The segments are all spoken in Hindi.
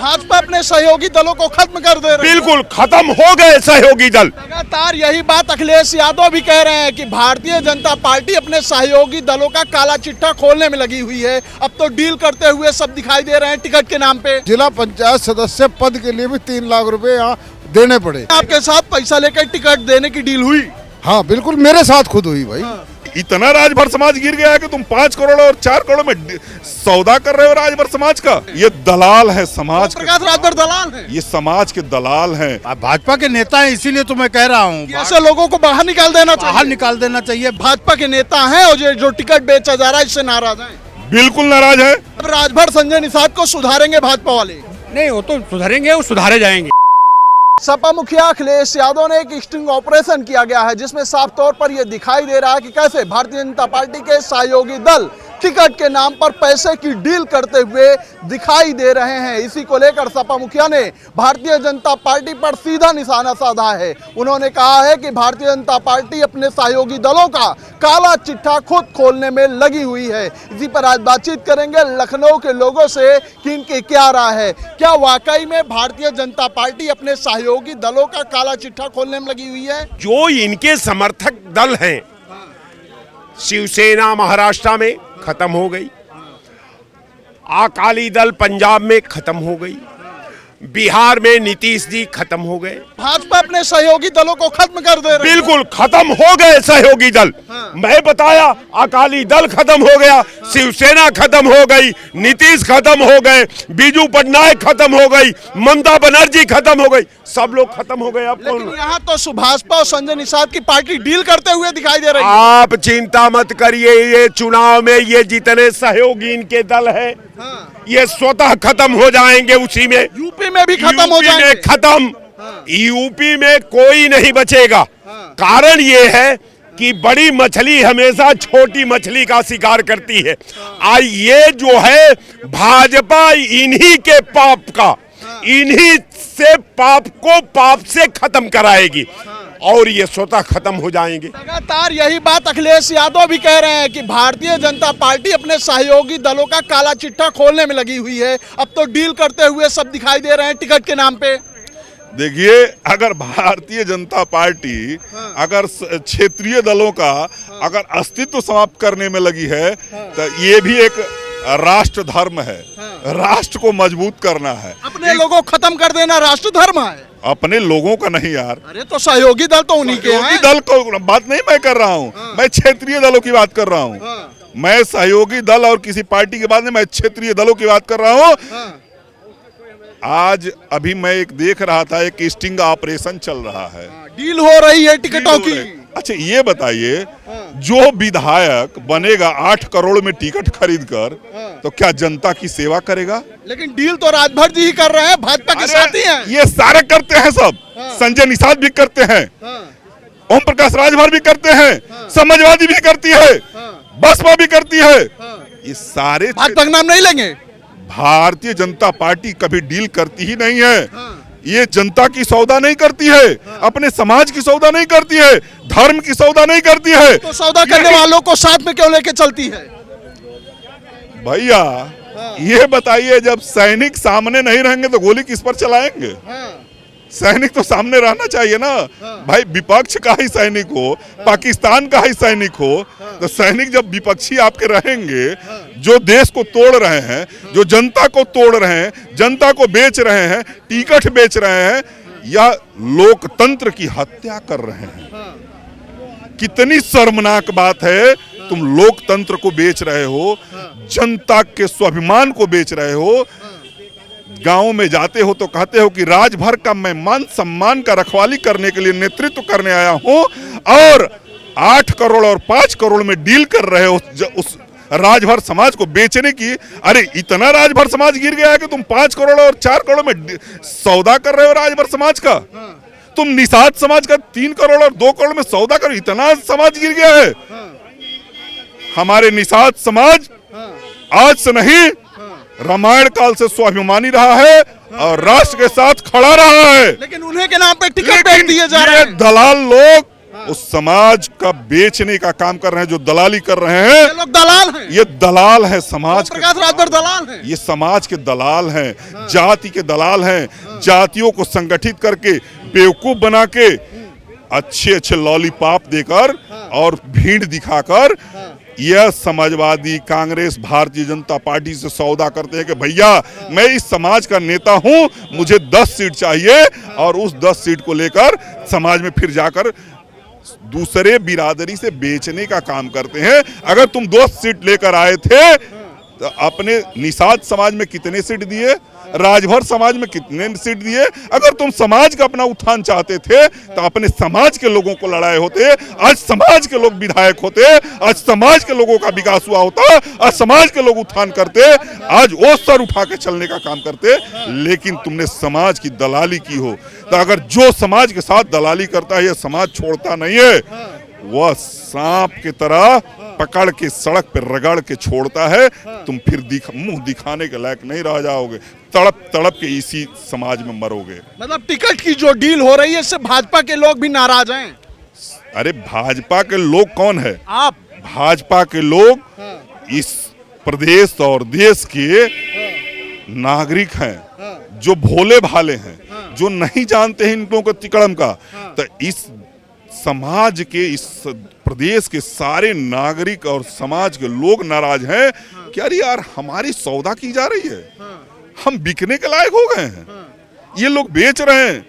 भाजपा अपने सहयोगी दलों को खत्म कर दे रही है। बिल्कुल खत्म हो गए सहयोगी दल। लगातार यही बात अखिलेश यादव भी कह रहे हैं कि भारतीय जनता पार्टी अपने सहयोगी दलों का काला चिट्ठा खोलने में लगी हुई है। अब तो डील करते हुए सब दिखाई दे रहे हैं टिकट के नाम पे। जिला पंचायत सदस्य पद के लिए भी 3 लाख रुपए यहाँ देने पड़े। आपके साथ पैसा लेकर टिकट देने की डील हुई? हाँ बिल्कुल, मेरे साथ खुद हुई भाई। इतना राजभर समाज गिर गया है कि तुम 5 करोड़ और 4 करोड़ में सौदा कर रहे हो राजभर समाज का। ये दलाल है समाज के। प्रकाश राजभर दलाल है, ये समाज के दलाल हैं। भाजपा के नेता हैं, इसीलिए तो मैं कह रहा हूँ ऐसे लोगों को बाहर निकाल देना चाहिए। बाहर निकाल देना चाहिए। भाजपा के नेता हैं और जो टिकट बेचा जा रहा है इससे नाराज हैं। बिल्कुल नाराज है। अब राजभर संजय निषाद को सुधारेंगे भाजपा वाले? नहीं, वो तो सुधरेंगे, वो सुधारे जाएंगे। सपा मुखिया अखिलेश यादव ने एक स्टिंग ऑपरेशन किया गया है, जिसमें साफ तौर पर यह दिखाई दे रहा है कि कैसे भारतीय जनता पार्टी के सहयोगी दल टिकट के नाम पर पैसे की डील करते हुए दिखाई दे रहे हैं। इसी को लेकर सपा मुखिया ने भारतीय जनता पार्टी पर सीधा निशाना साधा है। उन्होंने कहा है कि भारतीय जनता पार्टी अपने सहयोगी दलों का काला चिट्ठा खुद खोलने में लगी हुई है। इसी पर आज बातचीत करेंगे लखनऊ के लोगों से कि इनकी क्या राय है। क्या वाकई में भारतीय जनता पार्टी अपने सहयोगी दलों का काला चिट्ठा खोलने में लगी हुई है? जो इनके समर्थक दल हैं, शिवसेना महाराष्ट्र में खत्म हो गई, अकाली दल पंजाब में खत्म हो गई, बिहार में नीतीश जी खत्म हो गए। भाजपा अपने सहयोगी दलों को खत्म कर दे रही है। बिल्कुल खत्म हो गए सहयोगी दल। मैं बताया, अकाली दल खत्म हो गया, शिवसेना खत्म हो गई, नीतीश खत्म हो गए, बीजू पटनायक खत्म हो गई, ममता बनर्जी खत्म हो गई, सब लोग खत्म हो गए। अब लेकिन यहाँ तो भाजपा और संजय निषाद की पार्टी डील करते हुए दिखाई दे रही है। आप चिंता मत करिए, ये चुनाव में ये जितने सहयोगी इनके दल है ये स्वतः खत्म हो जाएंगे। उसी में यूपी में भी खत्म हो जाएंगे। खत्म। यूपी में कोई नहीं बचेगा। कारण ये है कि बड़ी मछली हमेशा छोटी मछली का शिकार करती है। आज ये जो है भाजपा इन्हीं के पाप का, इन्हीं से पाप को पाप से खत्म कराएगी और ये स्वतः खत्म हो जाएंगे। लगातार यही बात अखिलेश यादव भी कह रहे हैं कि भारतीय जनता पार्टी अपने सहयोगी दलों का काला चिट्ठा खोलने में लगी हुई है। अब तो डील करते हुए सब दिखाई दे रहे हैं टिकट के नाम पे। देखिए, अगर भारतीय जनता पार्टी अगर क्षेत्रीय दलों का अगर अस्तित्व समाप्त करने में लगी है तो ये भी एक राष्ट्र धर्म है। राष्ट्र को मजबूत करना है। अपने लोगों को खत्म कर देना राष्ट्र धर्म है। अपने लोगों का नहीं यार। अरे तो सहयोगी दल तो उन्हीं के हैं। दल को बात नहीं मैं कर रहा हूँ, मैं क्षेत्रीय दलों की बात कर रहा हूँ। मैं सहयोगी दल और किसी पार्टी के बाद मैं क्षेत्रीय दलों की बात कर रहा हूँ। आज अभी मैं एक देख रहा था, एक स्टिंग ऑपरेशन चल रहा है, डील हो रही है टिकटों की। अच्छा ये बताइए, जो विधायक बनेगा 8 करोड़ में टिकट खरीद कर, तो क्या जनता की सेवा करेगा? लेकिन डील तो राजभर जी ही कर रहे हैं, भाजपा के साथी हैं। ये सारे करते हैं सब। संजय निषाद भी करते हैं, ओम प्रकाश राजभर भी करते हैं, समाजवादी भी करती है, बसपा भी करती है। ये सारे भाजपा का नाम नहीं लेंगे। भारतीय जनता पार्टी कभी डील करती ही नहीं है। ये जनता की सौदा नहीं करती है, अपने समाज की सौदा नहीं करती है, धर्म की सौदा नहीं करती है। तो सौदा करने वालों को साथ में क्यों लेके चलती है? भैया ये बताइए, जब सैनिक सामने नहीं रहेंगे तो गोली किस पर चलाएंगे? सैनिक तो सामने रहना चाहिए ना भाई। विपक्ष का ही सैनिक हो, पाकिस्तान का ही सैनिक हो, तो सैनिक जब विपक्षी आपके रहेंगे, जो देश को तोड़ रहे हैं, जो जनता को तोड़ रहे हैं, जनता को बेच रहे हैं, टिकट बेच रहे हैं, या लोकतंत्र की हत्या कर रहे हैं। कितनी शर्मनाक बात है। तुम लोकतंत्र को बेच रहे हो, जनता के स्वाभिमान को बेच रहे हो। गांव में जाते हो तो कहते हो कि राजभर का मैं मान सम्मान का रखवाली करने के लिए नेतृत्व करने आया हूं, और 8 करोड़ और 5 करोड़ में डील कर रहे हो उस राजभर समाज को बेचने की। अरे इतना राजभर समाज गिर गया है कि तुम 5 करोड़ और 4 करोड़ में सौदा कर रहे हो राजभर समाज का। तुम निषाद समाज का 3 करोड़ और 2 करोड़ में सौदा कर, इतना समाज गिर गया है। हमारे निषाद समाज आज से नहीं, रामायण काल से स्वाभिमानी रहा है और राष्ट्र के साथ खड़ा रहा है। लेकिन उन्हीं के नाम पे टिकट बेच दिए जा रहे हैं। दलाल लोग उस समाज का बेचने का काम कर रहे हैं, जो दलाली कर रहे हैं। ये लोग दलाल हैं, ये दलाल है, समाज के प्रकाश राजभर दलाल हैं। ये समाज के दलाल हैं, जाति के दलाल हैं। जातियों को संगठित करके बेवकूफ बना के अच्छे अच्छे लॉलीपॉप देकर और भीड़ दिखाकर यह समाजवादी कांग्रेस भारतीय जनता पार्टी से सौदा करते हैं कि भैया मैं इस समाज का नेता हूं, मुझे 10 सीट चाहिए, और उस 10 सीट को लेकर समाज में फिर जाकर दूसरे बिरादरी से बेचने का काम करते हैं। अगर तुम 10 सीट लेकर आए थे तो अपने निषाद समाज में कितने सीट दिए, राजभर समाज में कितने सीट दिए? अगर तुम समाज का अपना उत्थान चाहते थे तो अपने समाज के लोगों को लड़ाए होते, आज समाज के लोग विधायक होते, आज समाज के लोगों का विकास हुआ होता, आज समाज के लोग उत्थान करते, आज वो सर उठा के चलने का काम करते। लेकिन तुमने समाज की दलाली की हो। तो अगर जो समाज के साथ दलाली करता है, यह समाज छोड़ता नहीं है, वह सांप की तरह पकड़ के सड़क पर रगड़ के छोड़ता है। तुम फिर मुंह दिखाने के लायक नहीं रह जाओगे, तड़प तड़प के इसी समाज में मरोगे। मतलब टिकट की जो डील हो रही है इससे भाजपा के लोग भी नाराज हैं। अरे भाजपा के लोग कौन है? आप। भाजपा के लोग इस प्रदेश और देश के नागरिक हैं, जो भोले भाले हैं, जो नहीं जानते हैं इन लोगों को तिकड़म का। तो इस समाज के, इस प्रदेश के सारे नागरिक और समाज के लोग नाराज हैं कि अरे यार हमारी सौदा की जा रही है, हम बिकने के लायक हो गए हैं, ये लोग बेच रहे हैं।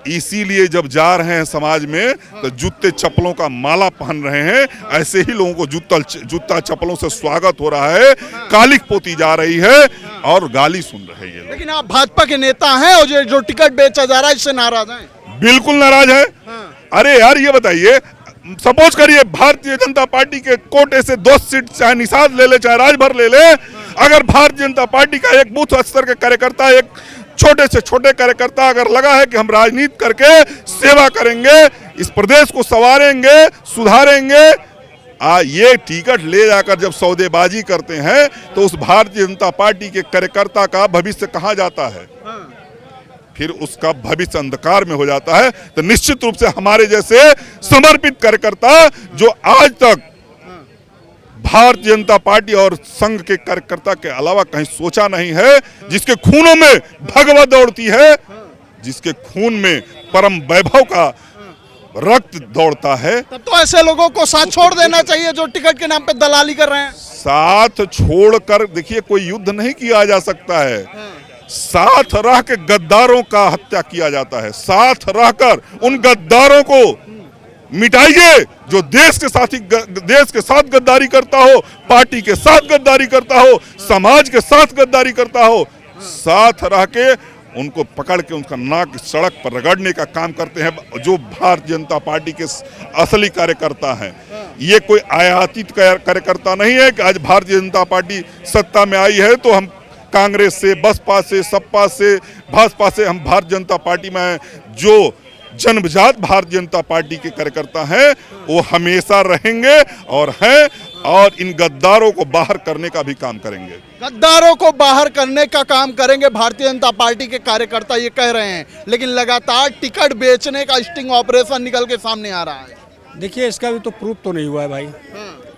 इसीलिए जब जा रहे हैं समाज में तो जूते चप्पलों का माला पहन रहे हैं। ऐसे ही लोगों को जूता चप्पलों से स्वागत हो रहा है, कालिक पोती जा रही है और गाली सुन रहे हैं ये लोग। लेकिन आप भाजपा के नेता हैं और जो टिकट बेचा जा रहा है इससे नाराज हैं? बिल्कुल नाराज है। अरे यार ये बताइए, सपोज करिए भारतीय जनता पार्टी के कोटे से 2 सीट चाहे निषाद ले ले चाहे राजभर ले ले, अगर भारतीय जनता पार्टी का एक बूथ स्तर के कार्यकर्ता, एक छोटे से छोटे कार्यकर्ता अगर लगा है कि हम राजनीति करके सेवा करेंगे, इस प्रदेश को संवारेंगे, सुधारेंगे, ये टिकट ले जाकर जब सौदेबाजी करते हैं तो उस भारतीय जनता पार्टी के कार्यकर्ता का भविष्य कहाँ जाता है? फिर उसका भविष्य अंधकार में हो जाता है। तो निश्चित रूप से हमारे जैसे समर्पित कार्यकर्ता जो आज तक भारतीय जनता पार्टी और संघ के कार्यकर्ता के अलावा कहीं सोचा नहीं है, जिसके खूनों में भगवा दौड़ती है, जिसके खून में परम वैभव का रक्त दौड़ता है, तब तो ऐसे लोगों को साथ छोड़ देना चाहिए जो टिकट के नाम पे दलाली कर रहे हैं। साथ छोड़कर देखिए कोई युद्ध नहीं किया जा सकता है। साथ रह के गद्दारों का हत्या किया जाता है। साथ रहकर उन गद्दारों को मिटाइए जो देश के साथ गद्दारी करता हो, पार्टी के साथ गद्दारी करता हो, समाज के साथ गद्दारी करता हो। साथ रह के उनको पकड़ के उनका नाक सड़क पर रगड़ने का काम करते हैं जो भारतीय जनता पार्टी के असली कार्यकर्ता हैं। ये कोई आयातित कार्यकर्ता नहीं है कि आज भारतीय जनता पार्टी सत्ता में आई है तो हम कांग्रेस से, बसपा से, सपा से, भाजपा से हम भारतीय जनता पार्टी में हैं। जो जन्मजात भारतीय जनता पार्टी के कार्यकर्ता हैं वो हमेशा रहेंगे और हैं, और इन गद्दारों को बाहर करने का भी काम करेंगे। गद्दारों को बाहर करने का काम करेंगे भारतीय जनता पार्टी के कार्यकर्ता ये कह रहे हैं, लेकिन लगातार टिकट बेचने का स्टिंग ऑपरेशन निकल के सामने आ रहा है। देखिए इसका भी तो प्रूफ तो नहीं हुआ है भाई,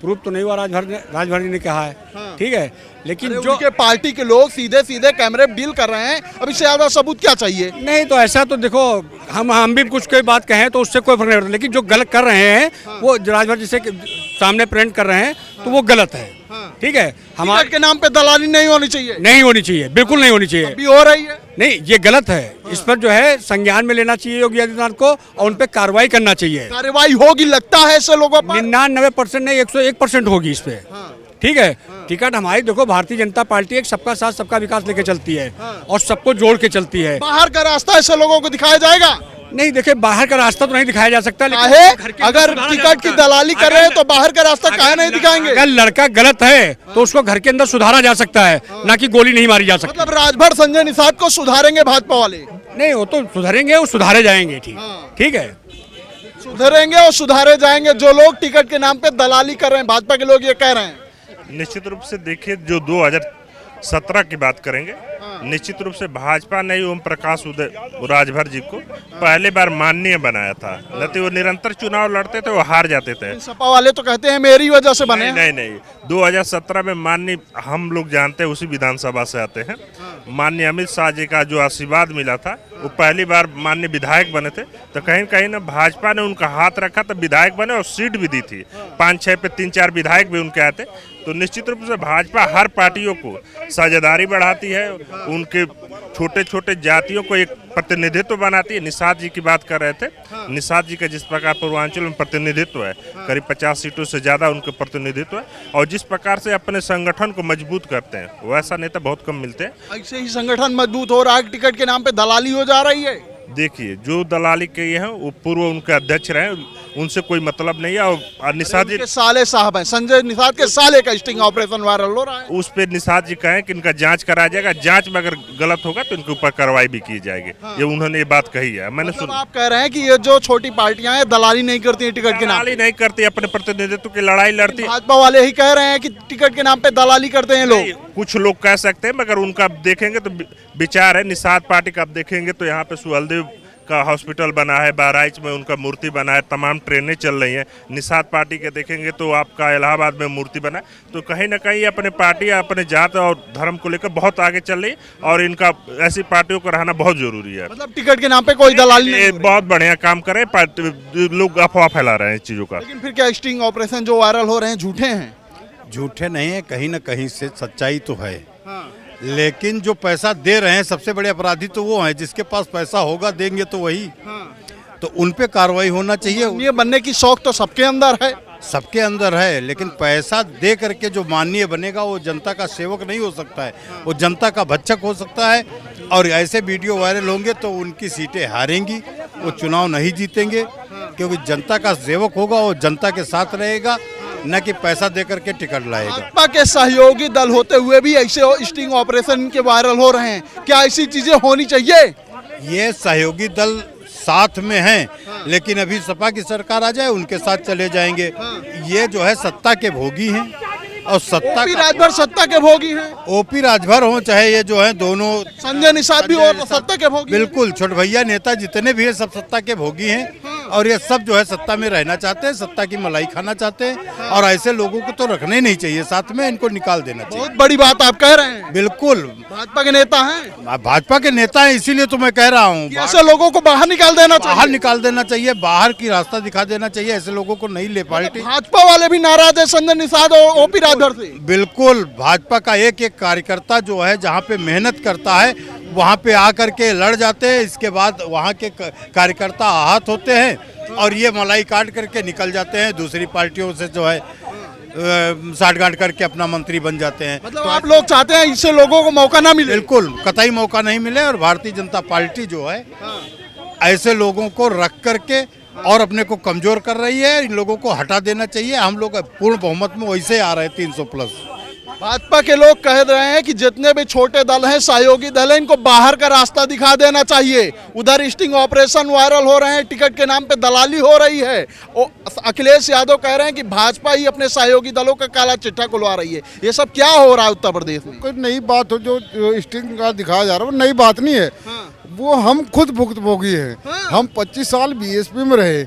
प्रूफ तो नहीं हुआ। राजभर जी ने कहा है, ठीक है, लेकिन जो उनके पार्टी के लोग सीधे सीधे कैमरे डील कर रहे हैं, अब इससे ज्यादा सबूत क्या चाहिए? नहीं तो ऐसा तो देखो, हम भी कुछ कोई बात कहें तो उससे कोई फर्क नहीं पड़ता, लेकिन जो गलत कर रहे हैं वो राजभर जी से सामने प्रेजेंट कर रहे हैं तो वो गलत है। ठीक है, हमारे के नाम पे दलाली नहीं होनी चाहिए, नहीं होनी चाहिए, बिल्कुल नहीं होनी चाहिए। अभी हो रही है, नहीं ये गलत है। इस पर जो है संज्ञान में लेना चाहिए योगी आदित्यनाथ को और उन पर कार्रवाई करना चाहिए। कार्रवाई होगी लगता है ऐसे लोगों पर? 99% नहीं 101% होगी इस पे। ठीक है, टिकट हमारी देखो, भारतीय जनता पार्टी एक सबका साथ सबका विकास लेके चलती है और सबको जोड़ के चलती है। बाहर का रास्ता ऐसे लोगों को दिखाया जाएगा? नहीं, देखिए बाहर का रास्ता तो नहीं दिखाया जा सकता, लेकिन अगर टिकट की दलाली कर रहे हैं तो बाहर का रास्ता काहे नहीं दिखाएंगे? अगर लड़का गलत है तो उसको घर के अंदर सुधारा जा सकता है, ना कि गोली नहीं मारी जा सकती। मतलब राजभर संजय निषाद को सुधारेंगे भाजपा वाले? नहीं, वो तो सुधरेंगे, वो सुधारे जाएंगे। ठीक है, सुधरेंगे और सुधारे जाएंगे जो लोग टिकट के नाम पे दलाली कर रहे हैं, भाजपा के लोग ये कह रहे हैं। निश्चित रूप से देखिए, जो 2017 की बात करेंगे निश्चित रूप से भाजपा ने ओम प्रकाश राजभर जी को पहली बार माननीय बनाया था। न तो वो निरंतर चुनाव लड़ते थे, वो हार जाते थे। सपा वाले तो कहते हैं मेरी वजह से बने। नहीं 2017 में माननीय, हम लोग जानते हैं उसी विधानसभा से आते हैं, माननीय अमित शाह जी का जो आशीर्वाद मिला था, वो पहली बार माननीय विधायक बने थे। तो कहीं कहीं ना भाजपा ने उनका हाथ रखा तो विधायक बने और सीट भी दी थी। 5-6 पे 3-4 विधायक भी उनके आते। तो निश्चित रूप से भाजपा हर पार्टियों को साझेदारी बढ़ाती है, उनके छोटे छोटे जातियों को एक प्रतिनिधित्व बनाती है। निषाद जी की बात कर रहे थे, निषाद जी का जिस प्रकार पूर्वांचल में प्रतिनिधित्व है, करीब 50 सीटों से ज़्यादा उनके प्रतिनिधित्व है, और जिस प्रकार से अपने संगठन को मजबूत करते हैं, वैसा नेता बहुत कम मिलते हैं। ऐसे ही संगठन मजबूत हो रहा है, टिकट के नाम पे दलाली हो जा रही है। देखिए, जो दलाली के ये हैं वो पूर्व उनके अध्यक्ष रहे, उनसे कोई मतलब नहीं है। और निषाद जी के साले साहब हैं, संजय निषाद के साले का स्टिंग ऑपरेशन वायरल हो रहा है। उस पे निषाद जी कहें कि इनका जांच कराया जाएगा, जांच में अगर गलत होगा तो इनके ऊपर कार्रवाई भी की जाएगी। ये उन्होंने ये बात कही है, मैंने मतलब आप कह रहे हैं कि ये जो छोटी पार्टियां हैं दलाली नहीं करती हैं टिकट के नाम पे। दलाली नहीं करती, अपने प्रतिनिधित्व की लड़ाई लड़ती है। भाजपा वाले ही कह रहे हैं कि टिकट के नाम पे दलाली करते हैं लोग। कुछ लोग कह सकते हैं, मगर उनका देखेंगे तो विचार है। निषाद पार्टी का आप देखेंगे तो यहाँ पे सुहलदेव का हॉस्पिटल बना है, बहराइच में उनका मूर्ति बना है, तमाम ट्रेनें चल रही हैं। निषाद पार्टी के देखेंगे तो आपका इलाहाबाद में मूर्ति बना है। तो कहीं ना कहीं अपने पार्टी अपने जात और धर्म को लेकर बहुत आगे चल रही है, और इनका ऐसी पार्टियों को रहना बहुत जरूरी है। मतलब टिकट के नाम पे कोई दलाली नहीं। बहुत बढ़िया काम करे, लोग अफवाह फैला रहे हैं इस चीजों का। लेकिन फिर क्या स्टिंग ऑपरेशन जो वायरल हो रहे हैं झूठे हैं? झूठे नहीं है, कहीं ना कहीं से सच्चाई तो है। लेकिन जो पैसा दे रहे हैं सबसे बड़े अपराधी तो वो हैं, जिसके पास पैसा होगा देंगे तो वही। तो उन पे कार्रवाई होना चाहिए। ये बनने की शौक तो सबके अंदर है, सबके अंदर है, लेकिन पैसा दे करके जो माननीय बनेगा वो जनता का सेवक नहीं हो सकता है, वो जनता का भक्षक हो सकता है। और ऐसे वीडियो वायरल होंगे तो उनकी सीटें हारेंगी, वो चुनाव नहीं जीतेंगे, क्योंकि जनता का सेवक होगा, वो जनता के साथ रहेगा, न कि पैसा दे करके टिकट लाएगा। भाजपा के सहयोगी दल होते हुए भी ऐसे स्टिंग ऑपरेशन के वायरल हो रहे हैं, क्या ऐसी चीजें होनी चाहिए? ये सहयोगी दल साथ में हैं, लेकिन अभी सपा की सरकार आ जाए उनके साथ चले जाएंगे। ये जो है सत्ता के भोगी हैं, और सत्ता ओपी राजभर सत्ता के भोगी हैं। ओपी राजभर हो चाहे ये जो है दोनों, संजय निषाद भी और सत्ता के भोगी। बिल्कुल, छोटे भैया नेता जितने भी हैं सब सत्ता के भोगी हैं, और ये सब जो है सत्ता में रहना चाहते हैं, सत्ता की मलाई खाना चाहते हैं। और ऐसे लोगों को तो रखने नहीं चाहिए साथ में, इनको निकाल देना चाहिए। बहुत बड़ी बात आप कह रहे हैं। बिल्कुल, भाजपा के नेता हैं, भाजपा के नेता हैं, इसीलिए तो मैं कह रहा हूँ ऐसे लोगों को बाहर निकाल देना चाहिए। बाहर निकाल देना चाहिए, बाहर की रास्ता दिखा देना चाहिए। ऐसे लोगों को नहीं ले पार्टी। भाजपा वाले भी नाराज है संजय निषाद और ओपी राजभर से। बिल्कुल, भाजपा का एक एक कार्यकर्ता जो है जहाँ पे मेहनत करता है वहाँ पे आकर के लड़ जाते हैं, इसके बाद वहाँ के कार्यकर्ता आहत होते हैं और ये मलाई काट करके निकल जाते हैं, दूसरी पार्टियों से जो है साठगांठ करके अपना मंत्री बन जाते हैं। मतलब तो आप लोग चाहते हैं इससे लोगों को मौका ना मिले? बिल्कुल, कतई मौका नहीं मिले। और भारतीय जनता पार्टी जो है ऐसे लोगों को रख करके और अपने को कमजोर कर रही है, इन लोगों को हटा देना चाहिए। हम लोग पूर्ण बहुमत में वैसे आ रहे हैं 300 प्लस। भाजपा के लोग कह रहे हैं कि जितने भी छोटे दल हैं, सहयोगी दल हैं, इनको बाहर का रास्ता दिखा देना चाहिए। उधर स्टिंग ऑपरेशन वायरल हो रहे हैं, टिकट के नाम पे दलाली हो रही है। और अखिलेश यादव कह रहे हैं कि भाजपा ही अपने सहयोगी दलों का काला चिट्ठा खुलवा रही है। ये सब क्या हो रहा है उत्तर प्रदेश में? कोई नई बात हो जो स्टिंग का दिखाया जा रहा है, वो नई बात नहीं है। वो हम खुद भुक्तभोगी हैं। हम 25 साल बीएसपी में रहे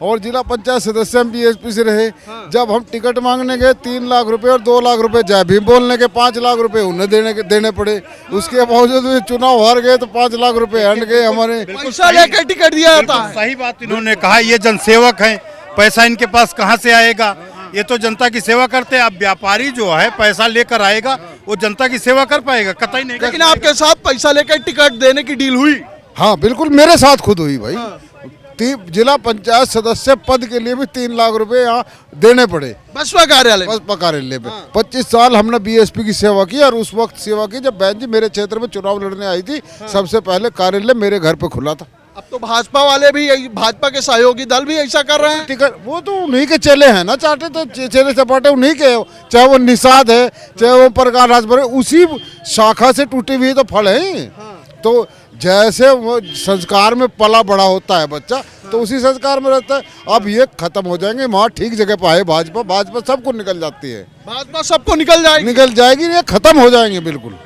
और जिला पंचायत सदस्य हम बीएसपी से रहे। जब हम टिकट मांगने गए 3 लाख रुपए और 2 लाख रुपए जय भीम बोलने के 5 लाख रुपए उन्हें देने पड़े। उसके बावजूद चुनाव हार गए तो 5 लाख रुपए हट गए हमारे। पैसा लेकर टिकट दिया जाता है। सही बात इन्होंने कहा, ये जनसेवक हैं, पैसा इनके पास कहाँ से आएगा? ये तो जनता की सेवा करते हैं। अब व्यापारी जो है पैसा लेकर आएगा, वो जनता की सेवा कर पाएगा? कतई नहीं। लेकिन आपके साथ पैसा लेकर टिकट देने की डील हुई? हाँ बिल्कुल, मेरे साथ खुद हुई भाई। जिला पंचायत सदस्य पद के लिए भी 3 लाख रुपए यहाँ देने पड़े बसपा कार्यालय में। 25 साल हमने बीएसपी की सेवा की और उस वक्त सेवा की जब बहन जी मेरे क्षेत्र में चुनाव लड़ने आई थी। सबसे पहले कार्यालय मेरे घर पे खुला था। अब तो भाजपा वाले भी, भाजपा के सहयोगी दल भी ऐसा कर रहे हैं। टिकट वो तो उन्हीं के चेले हैं ना, चाहते तो चेले चपाटे उन्हीं के, चाहे वो निषाद है चाहे वो प्रकाश राजभर है, उसी शाखा से टूटी हुई तो फल है। तो जैसे वो संस्कार में पला बड़ा होता है बच्चा, तो उसी संस्कार में रहता है। अब ये खत्म हो जाएंगे, वहाँ ठीक जगह पर है भाजपा सबको निकल जाती है। भाजपा सबको निकल जाएगी, ये खत्म हो जाएंगे बिल्कुल।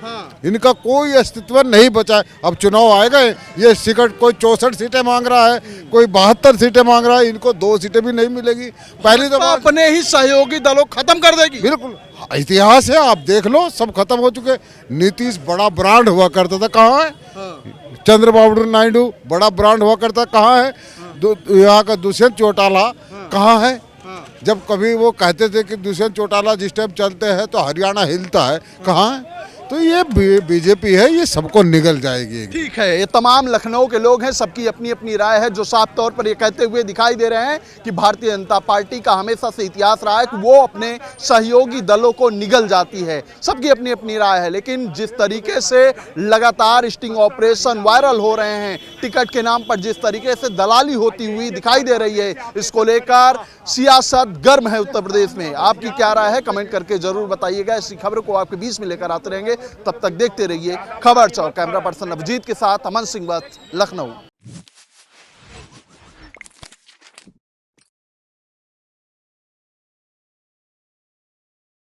इनका कोई अस्तित्व नहीं बचा है। अब चुनाव आएगा, ये टिकट कोई 64 सीटें मांग रहा है, कोई 72 सीटें मांग रहा है, इनको 2 सीटें भी नहीं मिलेगी। पहली तो दफा अपने ही सहयोगी दलों खत्म कर देगी। बिल्कुल इतिहास है, आप देख लो, सब खत्म हो चुके। नीतीश बड़ा ब्रांड हुआ करता था, कहाँ है? चंद्रबाबू नायडू बड़ा ब्रांड हुआ करता, कहाँ है? यहाँ का दुष्यंत चौटाला कहाँ है? जब कभी वो कहते थे कि दुष्यंत चौटाला जिस टाइम चलते हैं तो हरियाणा हिलता है, कहाँ है? तो ये बीजेपी है, ये सबको निगल जाएगी। ठीक है, ये तमाम लखनऊ के लोग हैं, सबकी अपनी अपनी राय है, जो साफ तौर पर ये कहते हुए दिखाई दे रहे हैं कि भारतीय जनता पार्टी का हमेशा से इतिहास रहा है कि वो अपने सहयोगी दलों को निगल जाती है। सबकी अपनी अपनी राय है, लेकिन जिस तरीके से लगातार स्टिंग ऑपरेशन वायरल हो रहे हैं, टिकट के नाम पर जिस तरीके से दलाली होती हुई दिखाई दे रही है, इसको लेकर सियासत गर्म है उत्तर प्रदेश में। आपकी क्या राय है, कमेंट करके जरूर बताइएगा। इसी खबर को आपके बीच में लेकर आते रहेंगे, तब तक देखते रहिए खबर चौक। कैमरा पर्सन अभिजीत के साथ अमन सिंह वत्स, लखनऊ।